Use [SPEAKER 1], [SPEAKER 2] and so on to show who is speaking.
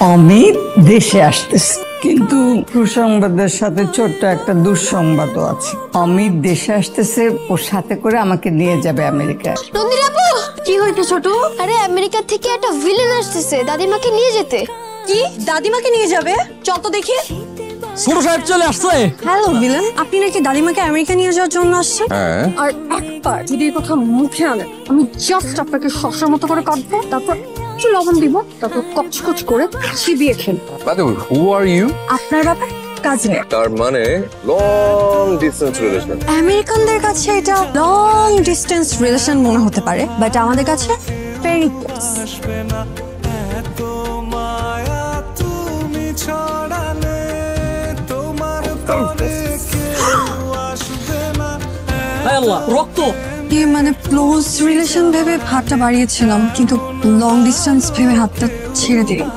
[SPEAKER 1] অমিত দেশে আসতেছে, কিন্তু সুসংবাদের সাথে ছোট্ট একটা দুঃসংবাদও আছে। অমিত দেশে আসতেছে, ওর সাথে করে আমাকে নিয়ে যাবে আমেরিকায়।
[SPEAKER 2] নন্দিনী আপু, কি হইতো ছোট? আরে আমেরিকা থেকে একটা ভিলেন আসতেছে দাদিমাকে নিয়ে যেতে।
[SPEAKER 3] কি দাদিমাকে নিয়ে যাবে? চল তো দেখি।
[SPEAKER 4] ছোট সাহেব চলে আসছে।
[SPEAKER 3] হ্যালো ভিলেন, আপনি নাকি দাদিমাকে আমেরিকা নিয়ে যাওয়ার জন্য আসছেন?
[SPEAKER 4] হ্যাঁ,
[SPEAKER 3] আর একবার যদি এই কথা মুখে আনেন, আমি জাস্ট আপনাকে শসার মতো করে কাটবো, তারপর একটু লবণ দিব, তারপর কচকচ করে চিবিয়ে খেল।
[SPEAKER 5] By the way, who are you?
[SPEAKER 3] আপনার ব্যাপার কাজ নেই।
[SPEAKER 5] তার মানে লং ডিসটেন্স রিলেশন।
[SPEAKER 3] আমেরিকানদের কাছে এটা লং ডিস্টেন্স রিলেশন মনে হতে পারে, বাট আমাদের কাছে ভেরি ক্লোজ।
[SPEAKER 4] হায় আল্লাহ, রক্ত।
[SPEAKER 3] মানে ক্লোজ রিলেশন ভেবে হাতটা বাড়িয়েছিলাম, কিন্তু লং ডিস্টেন্স ভেবে হাতটা ছেড়ে দিলাম।